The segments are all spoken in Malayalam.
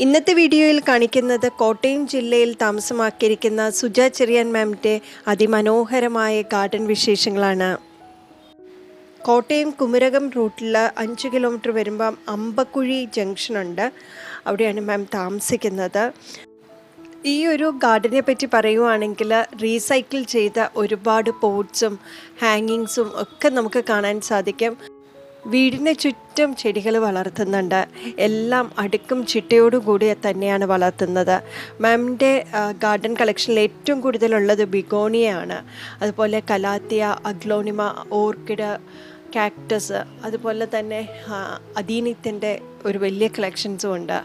ഇന്നത്തെ വീഡിയോയിൽ കാണിക്കുന്നത് കോട്ടയം ജില്ലയിൽ താമസമാക്കിയിരിക്കുന്ന സുജ ചെറിയാൻ മാമിൻ്റെ അതിമനോഹരമായ ഗാർഡൻ വിശേഷങ്ങളാണ്. കോട്ടയം കുമരകം റൂട്ടിൽ 5 കിലോമീറ്റർ വരുമ്പം അമ്പക്കുഴി ജംഗ്ഷനുണ്ട്. അവിടെയാണ് മാം താമസിക്കുന്നത്. ഈ ഒരു ഗാർഡനെ പറ്റി പറയുവാണെങ്കിൽ റീസൈക്കിൾ ചെയ്ത ഒരുപാട് പോട്ട്സും ഹാങ്ങിങ്സും ഒക്കെ നമുക്ക് കാണാൻ സാധിക്കും. വീടിന് ചുറ്റും ചെടികൾ വളർത്തുന്നുണ്ട്. എല്ലാം അടുക്കും ചിട്ടയോടുകൂടി തന്നെയാണ് വളർത്തുന്നത്. മാമിൻ്റെ ഗാർഡൻ കളക്ഷനിൽ ഏറ്റവും കൂടുതലുള്ളത് ബിഗോണിയാണ്. അതുപോലെ കലാത്തിയ, അഗ്ലോണിമ, ഓർക്കിഡ്, കാക്ടസ്, അതുപോലെ തന്നെ അദീനിയത്തിൻ്റെ ഒരു വലിയ കളക്ഷൻസും ഉണ്ട്.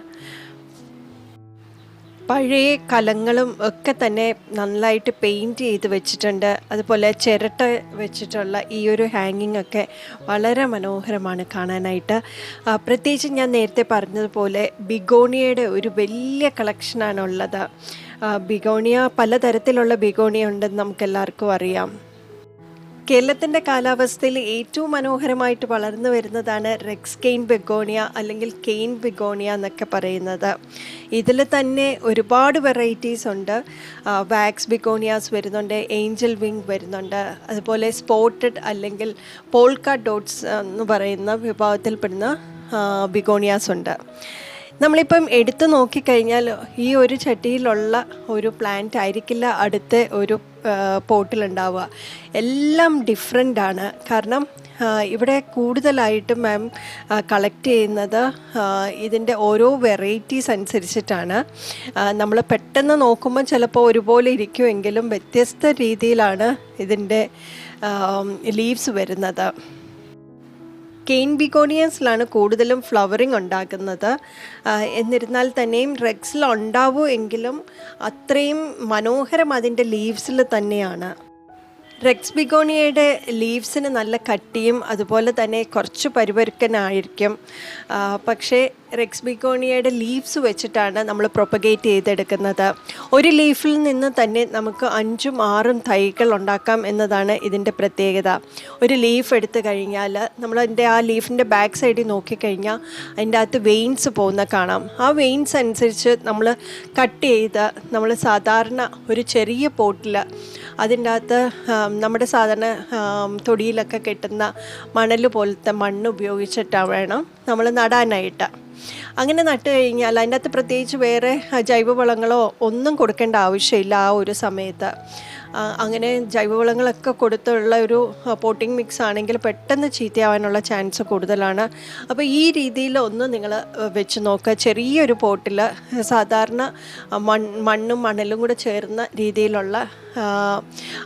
പഴയ കലങ്ങളും ഒക്കെ തന്നെ നന്നായിട്ട് പെയിൻറ്റ് ചെയ്ത് വെച്ചിട്ടുണ്ട്. അതുപോലെ ചിരട്ട വെച്ചിട്ടുള്ള ഈ ഒരു ഹാങ്ങിങ് ഒക്കെ വളരെ മനോഹരമാണ് കാണാനായിട്ട്. പ്രത്യേകിച്ച് ഞാൻ നേരത്തെ പറഞ്ഞതുപോലെ ബിഗോണിയയുടെ ഒരു വലിയ കളക്ഷനാണുള്ളത്. ബിഗോണിയ, പലതരത്തിലുള്ള ബിഗോണിയ ഉണ്ടെന്ന് നമുക്കെല്ലാവർക്കും അറിയാം. കേരളത്തിൻ്റെ കാലാവസ്ഥയിൽ ഏറ്റവും മനോഹരമായിട്ട് വളർന്നു വരുന്നതാണ് റെക്സ് കെയിൻ ബെഗോണിയ അല്ലെങ്കിൽ കെയിൻ ബെഗോണിയ എന്നൊക്കെ പറയുന്നത്. ഇതിൽ തന്നെ ഒരുപാട് വെറൈറ്റീസ് ഉണ്ട്. വാക്സ് ബിഗോണിയാസ് വരുന്നുണ്ട്, ഏഞ്ചൽ വിങ് വരുന്നുണ്ട്, അതുപോലെ സ്പോട്ടഡ് അല്ലെങ്കിൽ പോൾക്ക ഡോട്ട്സ് എന്ന് പറയുന്ന വിഭാഗത്തിൽപ്പെടുന്ന ബിഗോണിയാസ് ഉണ്ട്. നമ്മളിപ്പം എടുത്തു നോക്കിക്കഴിഞ്ഞാൽ ഈ ഒരു ചട്ടിയിലുള്ള ഒരു പ്ലാന്റ് ആയിരിക്കില്ല അടുത്ത ഒരു പോട്ടിലുണ്ടാവുക. എല്ലാം ഡിഫറെൻ്റാണ്. കാരണം ഇവിടെ കൂടുതലായിട്ടും മാം കളക്ട് ചെയ്യുന്നത് ഇതിൻ്റെ ഓരോ വെറൈറ്റീസ് അനുസരിച്ചിട്ടാണ്. നമ്മൾ പെട്ടെന്ന് നോക്കുമ്പോൾ ചിലപ്പോൾ ഒരുപോലെ ഇരിക്കുമെങ്കിലും വ്യത്യസ്ത രീതിയിലാണ് ഇതിൻ്റെ ലീവ്സ് വരുന്നത്. കെയിൻ ബിഗോണിയസിലാണ് കൂടുതലും ഫ്ലവറിങ് ഉണ്ടാക്കുന്നത്. എന്നിരുന്നാൽ തന്നെയും റെക്സിൽ ഉണ്ടാവുമെങ്കിലും അത്രയും മനോഹരം അതിൻ്റെ ലീവ്സിൽ തന്നെയാണ്. റെക്സ് ബിഗോണിയയുടെ ലീവ്സിന് നല്ല കട്ടിയും അതുപോലെ തന്നെ കുറച്ച് പരുപരുക്കനായിരിക്കും. പക്ഷേ റെക്സ് ബിഗോണിയയുടെ ലീവ്സ് വെച്ചിട്ടാണ് നമ്മൾ പ്രൊപ്പഗേറ്റ് ചെയ്തെടുക്കുന്നത്. ഒരു ലീഫിൽ നിന്ന് തന്നെ നമുക്ക് 5ഉം 6ഉം തൈകൾ ഉണ്ടാക്കാം എന്നതാണ് ഇതിൻ്റെ പ്രത്യേകത. ഒരു ലീഫ് എടുത്തു കഴിഞ്ഞാൽ നമ്മളതിൻ്റെ ആ ലീഫിൻ്റെ ബാക്ക് സൈഡിൽ നോക്കിക്കഴിഞ്ഞാൽ അതിൻ്റെ അകത്ത് വെയിൻസ് പോകുന്ന കാണാം. ആ വെയിൻസ് അനുസരിച്ച് നമ്മൾ കട്ട് ചെയ്ത് നമ്മൾ സാധാരണ ഒരു ചെറിയ പോട്ടിൽ അതിൻ്റെ അകത്ത് നമ്മുടെ സാധാരണ തൊടിയിലൊക്കെ കിട്ടുന്ന മണൽ പോലത്തെ മണ്ണ് ഉപയോഗിച്ചിട്ടാണ് വേണം നമ്മൾ നടാനായിട്ട്. അങ്ങനെ നട്ട് കഴിഞ്ഞാൽ അതിൻ്റെ അകത്ത് പ്രത്യേകിച്ച് വേറെ ജൈവവളങ്ങളോ ഒന്നും കൊടുക്കേണ്ട ആവശ്യമില്ല ആ ഒരു സമയത്ത്. അങ്ങനെ ജൈവവളങ്ങളൊക്കെ കൊടുത്തുള്ള ഒരു പോട്ടിംഗ് മിക്സ് ആണെങ്കിൽ പെട്ടെന്ന് ചീത്തയാവാനുള്ള ചാൻസ് കൂടുതലാണ്. അപ്പോൾ ഈ രീതിയിൽ ഒന്ന് നിങ്ങൾ വെച്ച് നോക്കുക. ചെറിയൊരു പോട്ടിൽ സാധാരണ മണ്ണും മണലും കൂടെ ചേർന്ന രീതിയിലുള്ള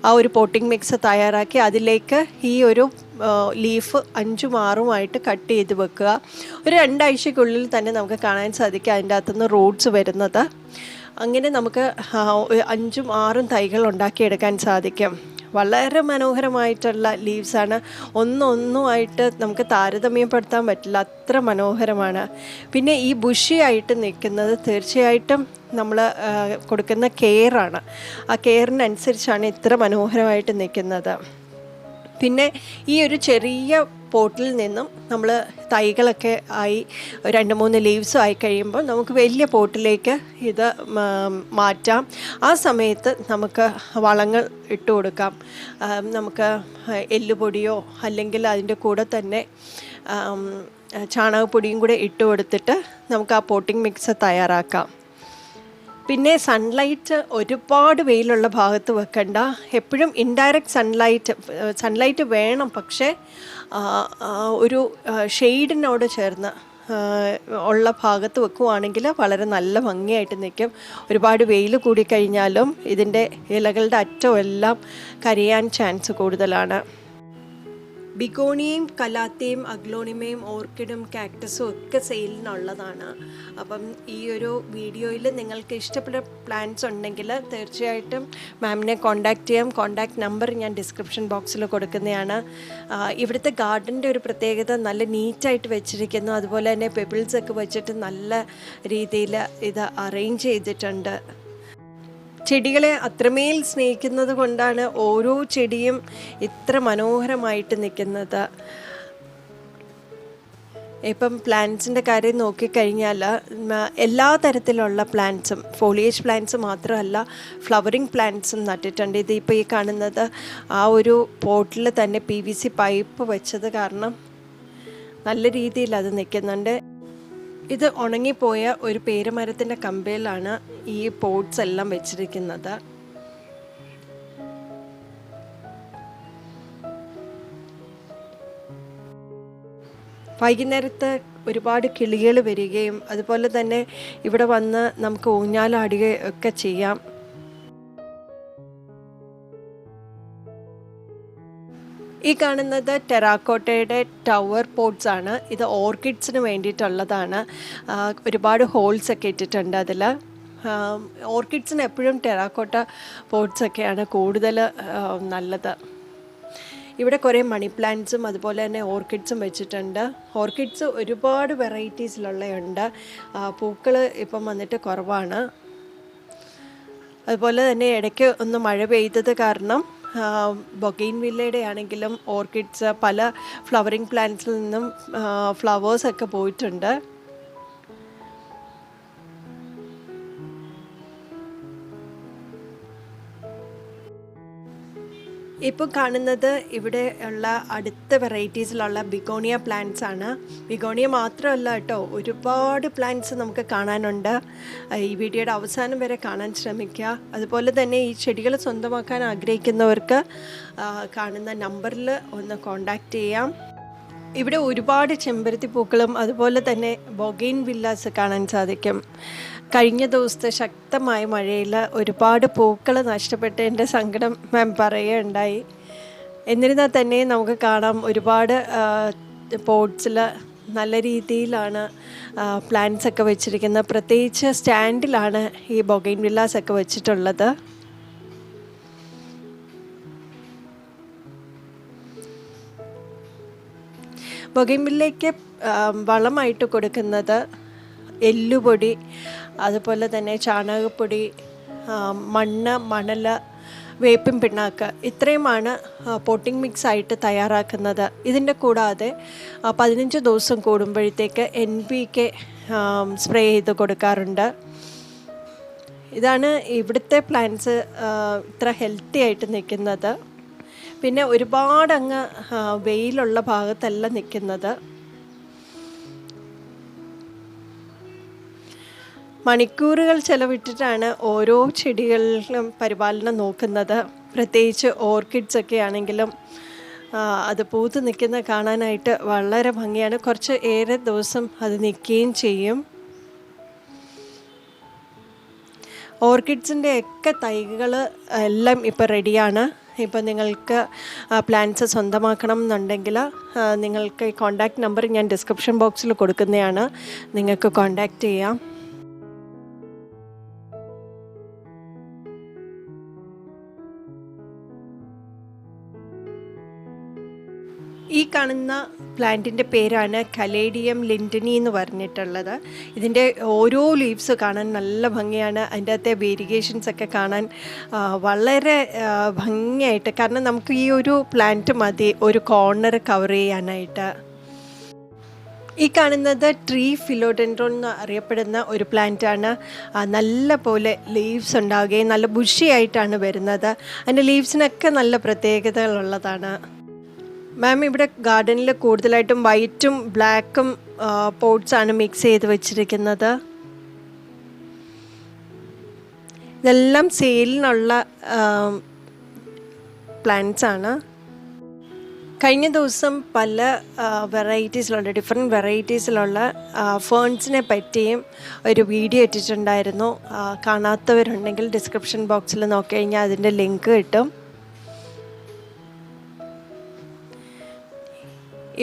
ആ ഒരു പോട്ടിംഗ് മിക്സ് തയ്യാറാക്കി അതിലേക്ക് ഈ ഒരു ലീഫ് 5ഉം 6ഉമായിട്ട് കട്ട് ചെയ്ത് വെക്കുക. ഒരു 2 ആഴ്ചയ്ക്കുള്ളിൽ തന്നെ നമുക്ക് കാണാൻ സാധിക്കും അതിൻ്റെ അകത്തുനിന്ന് റൂട്ട്സ് വരുന്നത്. അങ്ങനെ നമുക്ക് 5ഉം 6ഉം തൈകൾ ഉണ്ടാക്കിയെടുക്കാൻ സാധിക്കും. വളരെ മനോഹരമായിട്ടുള്ള ലീവ്സാണ്. ഒന്നുമായിട്ട് നമുക്ക് താരതമ്യപ്പെടുത്താൻ പറ്റില്ല, അത്ര മനോഹരമാണ്. പിന്നെ ഈ ബുഷിയായിട്ട് നിൽക്കുന്നത് തീർച്ചയായിട്ടും നമ്മൾ കൊടുക്കുന്ന കെയറാണ്. ആ കെയറിനനുസരിച്ചാണ് ഇത്ര മനോഹരമായിട്ട് നിൽക്കുന്നത്. പിന്നെ ഈ ഒരു ചെറിയ പോട്ടിൽ നിന്നും നമ്മൾ തൈകളൊക്കെ ആയി 2-3 ലീവ്സും ആയി കഴിയുമ്പോൾ നമുക്ക് വലിയ പോട്ടിലേക്ക് ഇത് മാറ്റാം. ആ സമയത്ത് നമുക്ക് വളങ്ങൾ ഇട്ട് കൊടുക്കാം. നമുക്ക് എല്ലുപൊടിയോ അല്ലെങ്കിൽ അതിൻ്റെ കൂടെ തന്നെ ചാണകപ്പൊടിയും കൂടെ ഇട്ട് കൊടുത്തിട്ട് നമുക്ക് ആ പോട്ടിംഗ് മിക്സ് തയ്യാറാക്കാം. പിന്നെ സൺലൈറ്റ് ഒരുപാട് വെയിലുള്ള ഭാഗത്ത് വെക്കണ്ട. എപ്പോഴും ഇൻഡയറക്റ്റ് സൺലൈറ്റ് വേണം, പക്ഷേ ഒരു ഷെയ്ഡിനോട് ചേർന്ന് ഉള്ള ഭാഗത്ത് വെക്കുവാണെങ്കിൽ വളരെ നല്ല ഭംഗിയായിട്ട് നിൽക്കും. ഒരുപാട് വെയിൽ കൂടിക്കഴിഞ്ഞാലും ഇതിൻ്റെ ഇലകളുടെ അറ്റം എല്ലാം കരിയാൻ ചാൻസ് കൂടുതലാണ്. ബിഗോണിയയും കലാത്തിയും അഗ്ലോണിമയും ഓർക്കിഡും കാക്ടസും ഒക്കെ സെയിലിനുള്ളതാണ്. അപ്പം ഈ ഒരു വീഡിയോയിൽ നിങ്ങൾക്ക് ഇഷ്ടപ്പെട്ട പ്ലാന്റ്സ് ഉണ്ടെങ്കിൽ തീർച്ചയായിട്ടും മാമിനെ കോൺടാക്റ്റ് ചെയ്യാം. കോൺടാക്റ്റ് നമ്പർ ഞാൻ ഡിസ്ക്രിപ്ഷൻ ബോക്സിൽ കൊടുക്കുന്നതാണ്. ഇവിടുത്തെ ഗാർഡൻ്റെ ഒരു പ്രത്യേകത നല്ല നീറ്റായിട്ട് വെച്ചിരിക്കുന്നു. അതുപോലെ തന്നെ പെബിൾസൊക്കെ വെച്ചിട്ട് നല്ല രീതിയിൽ ഇത് അറേഞ്ച് ചെയ്തിട്ടുണ്ട്. ചെടികളെ അത്രമേൽ സ്നേഹിക്കുന്നത് കൊണ്ടാണ് ഓരോ ചെടിയും ഇത്ര മനോഹരമായിട്ട് നിൽക്കുന്നത്. ഇപ്പം പ്ലാന്റ്സിൻ്റെ കാര്യം നോക്കിക്കഴിഞ്ഞാൽ എല്ലാ തരത്തിലുള്ള പ്ലാന്റ്സും, ഫോളിയേജ് പ്ലാന്റ്സ് മാത്രമല്ല ഫ്ലവറിങ് പ്ലാന്റ്സും നട്ടിട്ടുണ്ട്. ഇതിപ്പോൾ ഈ കാണുന്നത് ആ ഒരു പോട്ടിൽ തന്നെ PVC പൈപ്പ് വെച്ചത് കാരണം നല്ല രീതിയിൽ അത് നിൽക്കുന്നുണ്ട്. ഇത് ഉണങ്ങിപ്പോയ ഒരു പേരമരത്തിൻ്റെ കമ്പയിലാണ് ഈ പോട്ട്സ് എല്ലാം വെച്ചിരിക്കുന്നത്. വൈകുന്നേരത്ത് ഒരുപാട് കിളികൾ വരികയും അതുപോലെ തന്നെ ഇവിടെ വന്ന് നമുക്ക് ഊഞ്ഞാലാടുകയും ഒക്കെ ചെയ്യാം. ഈ കാണുന്നത് ടെറാക്കോട്ടയുടെ ടവർ പോട്ട്സ് ആണ്. ഇത് ഓർക്കിഡ്സിന് വേണ്ടിയിട്ടുള്ളതാണ്. ഒരുപാട് ഹോൾസ് ഒക്കെ ഇട്ടിട്ടുണ്ട് അതിൽ. ഓർക്കിഡ്സിന് എപ്പോഴും ടെറാക്കോട്ട പോട്ട്സൊക്കെയാണ് കൂടുതൽ നല്ലത്. ഇവിടെ കുറേ മണി പ്ലാന്റ്സും അതുപോലെ തന്നെ ഓർക്കിഡ്സും വെച്ചിട്ടുണ്ട്. ഓർക്കിഡ്സ് ഒരുപാട് വെറൈറ്റീസിലുള്ളതുണ്ട്. പൂക്കൾ ഇപ്പം വന്നിട്ട് കുറവാണ്. അതുപോലെ തന്നെ ഇടയ്ക്ക് ഒന്ന് മഴ പെയ്തത് കാരണം ബൊഗെയിൻവില്ലയുടെ ആണെങ്കിലും ഓർക്കിഡ്സ് പല ഫ്ലവറിങ് പ്ലാന്റ്സിൽ നിന്നും ഫ്ലവേഴ്സൊക്കെ പോയിട്ടുണ്ട്. ഇപ്പോൾ കാണുന്നത് ഇവിടെ ഉള്ള അടുത്ത വെറൈറ്റീസിലുള്ള ബിഗോണിയ പ്ലാന്റ്സ് ആണ്. ബിഗോണിയ മാത്രമല്ല കേട്ടോ, ഒരുപാട് പ്ലാന്റ്സ് നമുക്ക് കാണാനുണ്ട്. ഈ വീഡിയോയുടെ അവസാനം വരെ കാണാൻ ശ്രമിക്കുക. അതുപോലെ തന്നെ ഈ ചെടികൾ സ്വന്തമാക്കാൻ ആഗ്രഹിക്കുന്നവർക്ക് കാണുന്ന നമ്പറിൽ ഒന്ന് കോണ്ടാക്റ്റ് ചെയ്യാം. ഇവിടെ ഒരുപാട് ചെമ്പരത്തി പൂക്കളും അതുപോലെ തന്നെ ബൊഗെയിൻവില്ലാസ് കാണാൻ സാധിക്കും. കഴിഞ്ഞ ദിവസത്തെ ശക്തമായ മഴയിൽ ഒരുപാട് പൂക്കൾ നഷ്ടപ്പെട്ടതിൻ്റെ സങ്കടം മാം പറയുകയുണ്ടായി. എന്നിരുന്നാൽ തന്നെ നമുക്ക് കാണാം ഒരുപാട് പോട്ട്സിൽ നല്ല രീതിയിലാണ് പ്ലാന്റ്സ് ഒക്കെ വെച്ചിരിക്കുന്നത്. പ്രത്യേകിച്ച് സ്റ്റാൻഡിലാണ് ഈ ബൊഗെയിൻവില്ലാസ് ഒക്കെ വെച്ചിട്ടുള്ളത്. ബൊഗെയിൻവില്ലയ്ക്ക് വളമായിട്ട് കൊടുക്കുന്നത് എല്ലുപൊടി, അതുപോലെ തന്നെ ചാണകപ്പൊടി, മണ്ണ്, മണൽ, വേപ്പിൻ പിണ്ണാക്ക്, ഇത്രയുമാണ് പോട്ടിംഗ് മിക്സ് ആയിട്ട് തയ്യാറാക്കുന്നത്. ഇതിൻ്റെ കൂടാതെ 15 ദിവസം കൂടുമ്പോഴത്തേക്ക് NPK സ്പ്രേ ചെയ്ത് കൊടുക്കാറുണ്ട്. ഇതാണ് ഇവിടുത്തെ പ്ലാന്റ്സ് ഇത്ര ഹെൽത്തി ആയിട്ട് നിൽക്കുന്നത്. പിന്നെ ഒരുപാട് അങ്ങ് വെയിലുള്ള ഭാഗത്തല്ല നിൽക്കുന്നത്. മണിക്കൂറുകൾ ചെലവിട്ടിട്ടാണ് ഓരോ ചെടികളിലും പരിപാലനം നോക്കുന്നത്. പ്രത്യേകിച്ച് ഓർക്കിഡ്സ് ഒക്കെ ആണെങ്കിലും അത് പൂത്ത് നിൽക്കുന്ന കാണാനായിട്ട് വളരെ ഭംഗിയാണ്. കുറച്ച് ഏറെ ദിവസം അത് നിൽക്കുകയും ചെയ്യും. ഓർക്കിഡ്സിൻ്റെ ഒക്കെ തൈകൾ എല്ലാം ഇപ്പോൾ റെഡിയാണ്. ഇപ്പോൾ നിങ്ങൾക്ക് പ്ലാന്റ്സ് സ്വന്തമാക്കണം എന്നുണ്ടെങ്കിൽ നിങ്ങൾക്ക് കോൺടാക്റ്റ് നമ്പർ ഞാൻ ഡിസ്ക്രിപ്ഷൻ ബോക്സിൽ കൊടുക്കുന്നതാണ്. നിങ്ങൾക്ക് കോൺടാക്റ്റ് ചെയ്യാം. ഈ കാണുന്ന പ്ലാന്റിൻ്റെ പേരാണ് കലേഡിയം ലിൻഡനി എന്ന് പറഞ്ഞിട്ടുള്ളത്. ഇതിൻ്റെ ഓരോ ലീവ്സ് കാണാൻ നല്ല ഭംഗിയാണ്. അതിൻ്റെ അകത്തെ വേരിയേഷൻസ് ഒക്കെ കാണാൻ വളരെ ഭംഗിയായിട്ട്, കാരണം നമുക്ക് ഈ ഒരു പ്ലാന്റ് മതി ഒരു കോർണർ കവർ ചെയ്യാനായിട്ട്. ഈ കാണുന്നത് ട്രീ ഫിലോഡെൻഡ്രോൺ എന്ന് അറിയപ്പെടുന്ന ഒരു പ്ലാന്റാണ്. നല്ല പോലെ ലീവ്സ് ഉണ്ടാവുകയും നല്ല ബുഷിയായിട്ടാണ് വരുന്നത്. അതിൻ്റെ ലീവ്സിനൊക്കെ നല്ല പ്രത്യേകതകളുള്ളതാണ്. മാം ഇവിടെ ഗാർഡനിൽ കൂടുതലായിട്ടും വൈറ്റും ബ്ലാക്കും പോട്ട്സാണ് മിക്സ് ചെയ്ത് വെച്ചിരിക്കുന്നത്. ഇതെല്ലാം സെയിലിനുള്ള പ്ലാന്റ്സാണ്. കഴിഞ്ഞ ദിവസം പല വെറൈറ്റീസിലുള്ള ഡിഫറെൻറ്റ് വെറൈറ്റീസിലുള്ള ഫേൺസിനെ പറ്റിയും ഒരു വീഡിയോ ഇട്ടിട്ടുണ്ടായിരുന്നു. കാണാത്തവരുണ്ടെങ്കിൽ ഡിസ്ക്രിപ്ഷൻ ബോക്സിൽ നോക്കിക്കഴിഞ്ഞാൽ അതിൻ്റെ ലിങ്ക് കിട്ടും.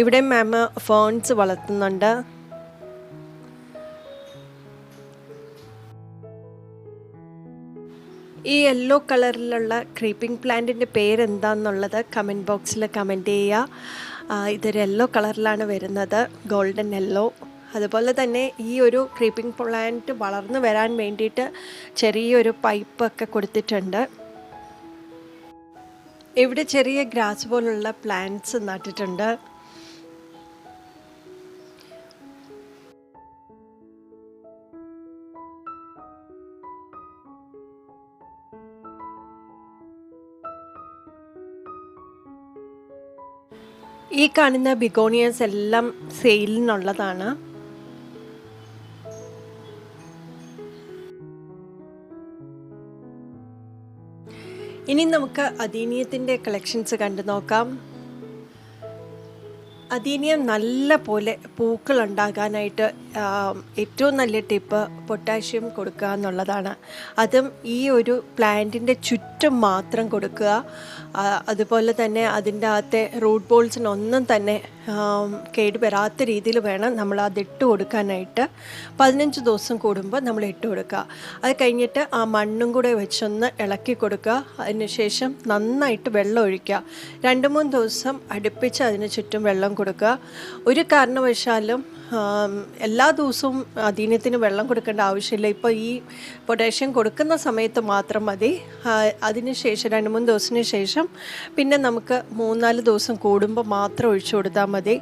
ഇവിടെ മാം ഫേൺസ് വളർത്തുന്നുണ്ട്. ഈ യെല്ലോ കളറിലുള്ള ക്രീപ്പിംഗ് പ്ലാന്റിൻ്റെ പേരെന്താണെന്നുള്ളത് കമൻറ്റ് ബോക്സിൽ കമൻറ്റ് ചെയ്യുക. ഇതൊരു യെല്ലോ കളറിലാണ് വരുന്നത്, ഗോൾഡൻ യെല്ലോ. അതുപോലെ തന്നെ ഈ ഒരു ക്രീപ്പിംഗ് പ്ലാന്റ് വളർന്നു വരാൻ വേണ്ടിയിട്ട് ചെറിയൊരു പൈപ്പൊക്കെ കൊടുത്തിട്ടുണ്ട്. ഇവിടെ ചെറിയ ഗ്രാസ് പോലുള്ള പ്ലാന്റ്സ് നട്ടിട്ടുണ്ട്. ഈ കാണുന്ന ബിഗോണിയസ് എല്ലാം സെയിലിനുള്ളതാണ്. ഇനി നമുക്ക് അദീനിയത്തിൻ്റെ കളക്ഷൻസ് കണ്ടു നോക്കാം. അദീനിയം നല്ല പോലെ പൂക്കൾ ഉണ്ടാകാനായിട്ട് ഏറ്റവും നല്ല ടിപ്പ് പൊട്ടാഷ്യം കൊടുക്കുക എന്നുള്ളതാണ്. അതും ഈ ഒരു പ്ലാന്റിൻ്റെ ചുറ്റും മാത്രം കൊടുക്കുക. അതുപോലെ തന്നെ അതിൻ്റെ അകത്തെ റൂട്ട് ബോൾസിനൊന്നും തന്നെ കേടുവരാത്ത രീതിയിൽ വേണം നമ്മൾ അത് ഇട്ട് കൊടുക്കാനായിട്ട്. 15 ദിവസം കൂടുമ്പോൾ നമ്മൾ ഇട്ട് കൊടുക്കുക. അത് കഴിഞ്ഞിട്ട് ആ മണ്ണും കൂടെ വെച്ചൊന്ന് ഇളക്കി കൊടുക്കുക. അതിനുശേഷം നന്നായിട്ട് വെള്ളം ഒഴിക്കുക. 2-3 ദിവസം അടുപ്പിച്ച് അതിന് ചുറ്റും വെള്ളം കൊടുക്കുക. ഒരു കാരണവശാലും എല്ലാ ദിവസവും അദീനത്തിന് വെള്ളം കൊടുക്കേണ്ട ആവശ്യമില്ല. ഇപ്പോൾ ഈ പൊട്ടാഷ്യം കൊടുക്കുന്ന സമയത്ത് മാത്രം മതി. അതിന് ശേഷം 2-3 ദിവസത്തിന് ശേഷം പിന്നെ നമുക്ക് 3-4 ദിവസം കൂടുമ്പോൾ മാത്രം ഒഴിച്ചു കൊടുത്താൽ മതി.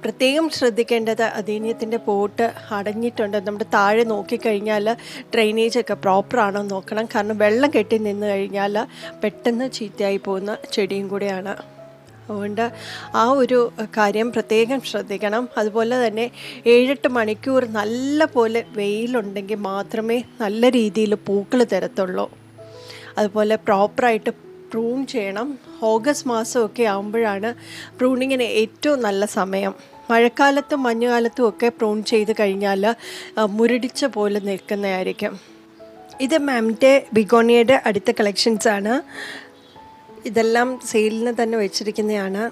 പ്രത്യേകം ശ്രദ്ധിക്കേണ്ടത് അദീനത്തിൻ്റെ പോട്ട് അടഞ്ഞിട്ടുണ്ട്. നമ്മുടെ താഴെ നോക്കിക്കഴിഞ്ഞാൽ ഡ്രെയിനേജൊക്കെ പ്രോപ്പറാണോ നോക്കണം. കാരണം വെള്ളം കെട്ടി നിന്ന് കഴിഞ്ഞാൽ പെട്ടെന്ന് ചീത്തയായി പോകുന്ന ചെടിയും കൂടെയാണ്. അതുകൊണ്ട് ആ ഒരു കാര്യം പ്രത്യേകം ശ്രദ്ധിക്കണം. അതുപോലെ തന്നെ 7-8 മണിക്കൂർ നല്ല പോലെ വെയിലുണ്ടെങ്കിൽ മാത്രമേ നല്ല രീതിയിൽ പൂക്കൾ തരത്തുള്ളൂ. അതുപോലെ പ്രോപ്പറായിട്ട് പ്രൂൺ ചെയ്യണം. ഓഗസ്റ്റ് മാസമൊക്കെ ആകുമ്പോഴാണ് പ്രൂണിങ്ങിന് ഏറ്റവും നല്ല സമയം. മഴക്കാലത്തും മഞ്ഞുകാലത്തും ഒക്കെ പ്രൂൺ ചെയ്ത് കഴിഞ്ഞാൽ മുരടിച്ച പോലെ നിൽക്കുന്നതായിരിക്കും. ഇത് മാമിൻ്റെ ബിഗോണിയയുടെ അടുത്ത കളക്ഷൻസാണ്. ഇതെല്ലാം സെയിലിന് തന്നെ വെച്ചിരിക്കുന്നതാണ്.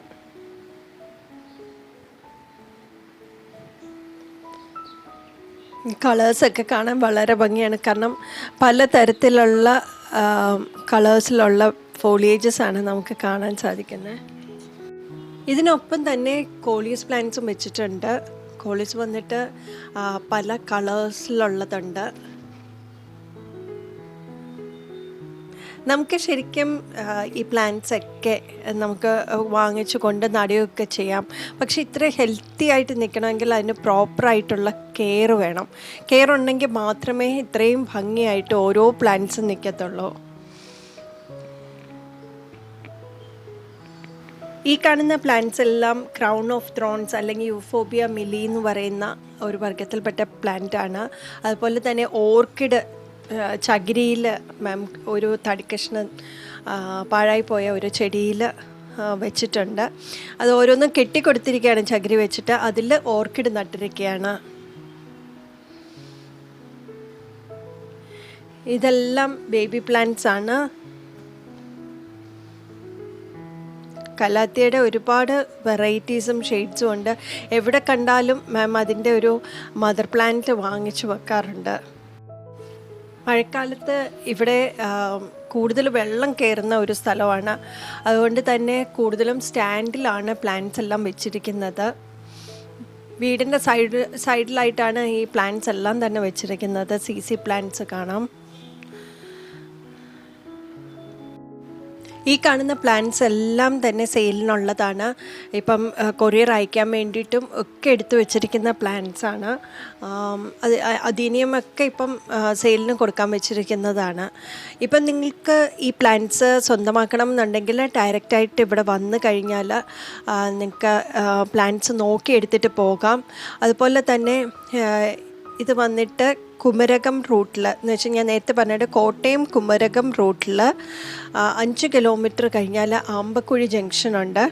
കളേഴ്സൊക്കെ കാണാൻ വളരെ ഭംഗിയാണ്. കാരണം പലതരത്തിലുള്ള കളേഴ്സിലുള്ള ഫോളിയേജസാണ് നമുക്ക് കാണാൻ സാധിക്കുന്നത്. ഇതിനൊപ്പം തന്നെ കോളിയസ് പ്ലാന്റ്സും വെച്ചിട്ടുണ്ട്. കോളിയസ് വന്നിട്ട് പല കളേഴ്സിലുള്ളതുണ്ട്. നമുക്ക് ശരിക്കും ഈ പ്ലാന്റ്സൊക്കെ നമുക്ക് വാങ്ങിച്ചു കൊണ്ട് നടുകയൊക്കെ ചെയ്യാം. പക്ഷെ ഇത്ര ഹെൽത്തി ആയിട്ട് നിൽക്കണമെങ്കിൽ അതിന് പ്രോപ്പറായിട്ടുള്ള കെയർ വേണം. കെയർ ഉണ്ടെങ്കിൽ മാത്രമേ ഇത്രയും ഭംഗിയായിട്ട് ഓരോ പ്ലാന്റ്സും നിൽക്കത്തുള്ളൂ. ഈ കാണുന്ന പ്ലാന്റ്സ് എല്ലാം ക്രൗൺ ഓഫ് ത്രോൺസ് അല്ലെങ്കിൽ യൂഫോബിയ മിലി എന്ന് പറയുന്ന ഒരു വർഗത്തിൽപ്പെട്ട പ്ലാന്റാണ്. അതുപോലെ തന്നെ ഓർക്കിഡ് ചകിരിയിൽ മാം ഒരു തടിക്കഷ്ണം പാഴായിപ്പോയ ഒരു ചെടിയിൽ വെച്ചിട്ടുണ്ട്. അത് ഓരോന്നും കെട്ടിക്കൊടുത്തിരിക്കുകയാണ് ചകിരി വെച്ചിട്ട്. അതിൽ ഓർക്കിഡ് നട്ടിരിക്കുകയാണ്. ഇതെല്ലാം ബേബി പ്ലാന്റ്സ് ആണ്. കലാത്തിയുടെ ഒരുപാട് വെറൈറ്റീസും ഷെയ്ഡ്സും ഉണ്ട്. എവിടെ കണ്ടാലും മാം അതിൻ്റെ ഒരു മദർ പ്ലാന്റ് വാങ്ങിച്ചു വെക്കാറുണ്ട്. മഴക്കാലത്ത് ഇവിടെ കൂടുതൽ വെള്ളം കയറുന്ന ഒരു സ്ഥലമാണ്. അതുകൊണ്ട് തന്നെ കൂടുതലും സ്റ്റാൻഡിലാണ് പ്ലാന്റ്സ് എല്ലാം വെച്ചിരിക്കുന്നത്. വീടിൻ്റെ സൈഡിലായിട്ടാണ് ഈ പ്ലാന്റ്സ് എല്ലാം തന്നെ വെച്ചിരിക്കുന്നത്. CC പ്ലാന്റ്സ് കാണാം. ഈ കാണുന്ന പ്ലാന്റ്സ് എല്ലാം തന്നെ സെയിലിനുള്ളതാണ്. ഇപ്പം കൊറിയർ അയക്കാൻ വേണ്ടിയിട്ടും ഒക്കെ എടുത്തു വെച്ചിരിക്കുന്ന പ്ലാന്റ്സ് ആണ്. അത് അദീനിയമൊക്കെ ഇപ്പം സെയിലിന് കൊടുക്കാൻ വെച്ചിരിക്കുന്നതാണ്. ഇപ്പം നിങ്ങൾക്ക് ഈ പ്ലാന്റ്സ് സ്വന്തമാക്കണം എന്നുണ്ടെങ്കിൽ ഡയറക്റ്റായിട്ട് ഇവിടെ വന്നു കഴിഞ്ഞാൽ നിങ്ങൾക്ക് പ്ലാന്റ്സ് നോക്കി എടുത്തിട്ട് പോകാം. അതുപോലെ തന്നെ ഇത് വന്നിട്ട് കുമരകം റൂട്ടിൽ എന്ന് വെച്ചാൽ ഞാൻ നേരത്തെ പറഞ്ഞിട്ട് കോട്ടയം കുമരകം റൂട്ടിൽ 5 കിലോമീറ്റർ കഴിഞ്ഞാൽ ആമ്പക്കുഴി ജംഗ്ഷനുണ്ട്.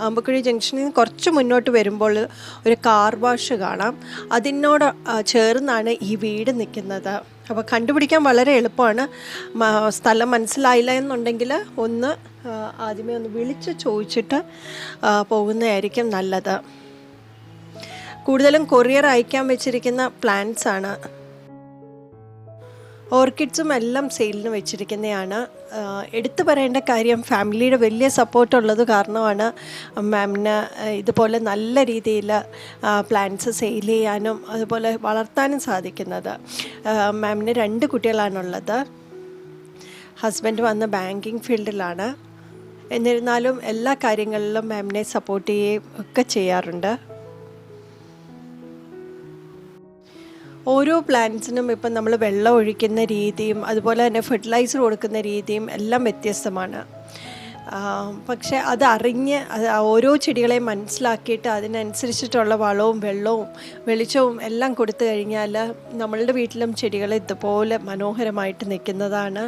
ആമ്പക്കുഴി ജംഗ്ഷനിൽ നിന്ന് കുറച്ച് മുന്നോട്ട് വരുമ്പോൾ ഒരു കാർ വാഷ് കാണാം. അതിനോട് ചേർന്നാണ് ഈ വീട് നിൽക്കുന്നത്. അപ്പോൾ കണ്ടുപിടിക്കാൻ വളരെ എളുപ്പമാണ്. സ്ഥലം മനസ്സിലായില്ല എന്നുണ്ടെങ്കിൽ ആദ്യമേ ഒന്ന് വിളിച്ച് ചോദിച്ചിട്ട് പോകുന്നതായിരിക്കും നല്ലത്. കൂടുതലും കൊറിയർ അയക്കാൻ വെച്ചിരിക്കുന്ന പ്ലാന്റ്സ് ആണ്. ഓർക്കിഡ്സും എല്ലാം സെയിലിന് വെച്ചിരിക്കുന്നതാണ്. എടുത്തു പറയേണ്ട കാര്യം ഫാമിലിയുടെ വലിയ സപ്പോർട്ടുള്ളത് കാരണമാണ് മാമിന് ഇതുപോലെ നല്ല രീതിയിൽ പ്ലാന്റ്സ് സെയിൽ ചെയ്യാനും അതുപോലെ വളർത്താനും സാധിക്കുന്നത്. മാമിന് 2 കുട്ടികളാണുള്ളത്. ഹസ്ബൻഡ് വന്ന് ബാങ്കിങ് ഫീൽഡിലാണ്. എന്നിരുന്നാലും എല്ലാ കാര്യങ്ങളിലും മാമിനെ സപ്പോർട്ട് ചെയ്യുകയും ഒക്കെ ചെയ്യാറുണ്ട്. ഓരോ പ്ലാന്റ്സിനും ഇപ്പം നമ്മൾ വെള്ളം ഒഴിക്കുന്ന രീതിയും അതുപോലെ തന്നെ ഫെർട്ടിലൈസർ കൊടുക്കുന്ന രീതിയും എല്ലാം വ്യത്യസ്തമാണ്. പക്ഷേ അതറിഞ്ഞ് ഓരോ ചെടികളെയും മനസ്സിലാക്കിയിട്ട് അതിനനുസരിച്ചിട്ടുള്ള വളവും വെള്ളവും വെളിച്ചവും എല്ലാം കൊടുത്തു കഴിഞ്ഞാൽ നമ്മളുടെ വീട്ടിലും ചെടികൾ ഇതുപോലെ മനോഹരമായിട്ട് നിൽക്കുന്നതാണ്.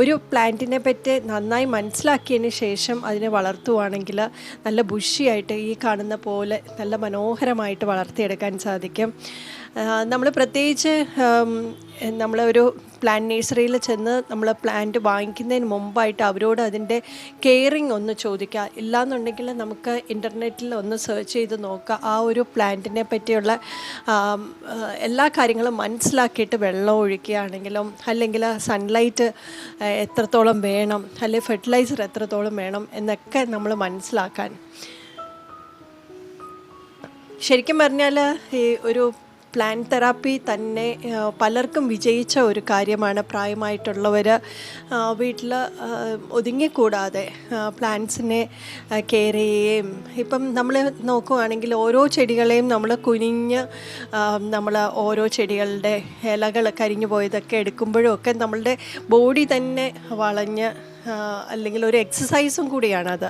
ഒരു പ്ലാന്റിനെ പറ്റി നന്നായി മനസ്സിലാക്കിയതിന് ശേഷം അതിനെ വളർത്തുവാണെങ്കിൽ നല്ല ബുഷിയായിട്ട് ഈ കാണുന്ന പോലെ നല്ല മനോഹരമായിട്ട് വളർത്തിയെടുക്കാൻ സാധിക്കും. നമ്മൾ പ്രത്യേകിച്ച് നമ്മളൊരു പ്ലാന്റ് നേഴ്സറിയിൽ ചെന്ന് നമ്മൾ പ്ലാന്റ് വാങ്ങിക്കുന്നതിന് മുമ്പായിട്ട് അവരോട് അതിൻ്റെ കെയറിങ് ഒന്ന് ചോദിക്കുക. ഇല്ലാന്നുണ്ടെങ്കിൽ നമുക്ക് ഇൻ്റർനെറ്റിൽ ഒന്ന് സെർച്ച് ചെയ്ത് നോക്കുക. ആ ഒരു പ്ലാന്റിനെ പറ്റിയുള്ള എല്ലാ കാര്യങ്ങളും മനസ്സിലാക്കിയിട്ട് വെള്ളം ഒഴിക്കുകയാണെങ്കിലും, അല്ലെങ്കിൽ സൺലൈറ്റ് എത്രത്തോളം വേണം, അല്ലെങ്കിൽ ഫെർട്ടിലൈസർ എത്രത്തോളം വേണം എന്നൊക്കെ നമ്മൾ മനസ്സിലാക്കാൻ. ശരിക്കും പറഞ്ഞാൽ ഈ ഒരു പ്ലാന്റ് തെറാപ്പി തന്നെ പലർക്കും വിജയിച്ച ഒരു കാര്യമാണ്. പ്രായമായിട്ടുള്ളവർ വീട്ടിൽ ഒതുങ്ങിക്കൂടാതെ പ്ലാന്റ്സിനെ കെയർ ചെയ്യുകയും, ഇപ്പം നമ്മൾ നോക്കുകയാണെങ്കിൽ ഓരോ ചെടികളെയും നമ്മൾ കുനിഞ്ഞ് നമ്മൾ ഓരോ ചെടികളുടെ ഇലകൾ കരിഞ്ഞു പോയതൊക്കെ എടുക്കുമ്പോഴും ഒക്കെ നമ്മളുടെ ബോഡി തന്നെ വളഞ്ഞ്, അല്ലെങ്കിൽ ഒരു എക്സസൈസും കൂടിയാണത്.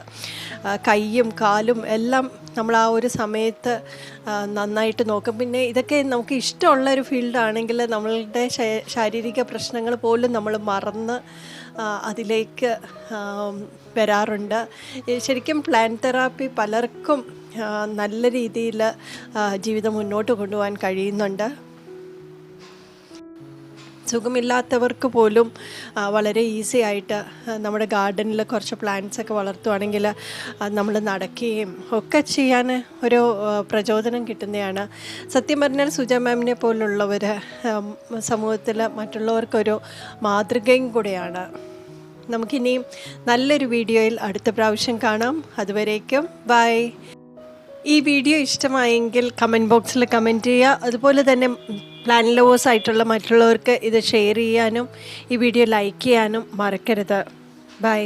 കൈയും കാലും എല്ലാം നമ്മൾ ആ ഒരു സമയത്ത് നന്നായിട്ട് നോക്കും. പിന്നെ ഇതൊക്കെ നമുക്ക് ഇഷ്ടമുള്ളൊരു ഫീൽഡാണെങ്കിൽ നമ്മളുടെ ശാരീരിക പ്രശ്നങ്ങൾ പോലും നമ്മൾ മറന്ന് അതിലേക്ക് വരാറുണ്ട്. ശരിക്കും പ്ലാന്റ് തെറാപ്പി പലർക്കും നല്ല രീതിയിൽ ജീവിതം മുന്നോട്ട് കൊണ്ടുപോകാൻ കഴിയുന്നുണ്ട്. സുഖമില്ലാത്തവർക്ക് പോലും വളരെ ഈസി ആയിട്ട് നമ്മുടെ ഗാർഡനിൽ കുറച്ച് പ്ലാന്റ്സൊക്കെ വളർത്തുവാണെങ്കിൽ നമ്മൾ നടക്കുകയും ഒക്കെ ചെയ്യാൻ ഒരു പ്രചോദനം കിട്ടുന്നതാണ്. സത്യം പറഞ്ഞാൽ സുജ മാമിനെ പോലുള്ളവർ സമൂഹത്തിൽ മറ്റുള്ളവർക്കൊരു മാതൃകയും കൂടെയാണ്. നമുക്കിനിയും നല്ലൊരു വീഡിയോയിൽ അടുത്ത പ്രാവശ്യം കാണാം. അതുവരേക്കും ബൈ. ഈ വീഡിയോ ഇഷ്ടമായെങ്കിൽ കമൻറ്റ് ബോക്സിൽ കമൻറ്റ് ചെയ്യുക. അതുപോലെ തന്നെ പ്ലാന്റ് ലവേഴ്സ് ആയിട്ടുള്ള മറ്റുള്ളവർക്ക് ഇത് ഷെയർ ചെയ്യാനും ഈ വീഡിയോ ലൈക്ക് ചെയ്യാനും മറക്കരുത്. ബൈ.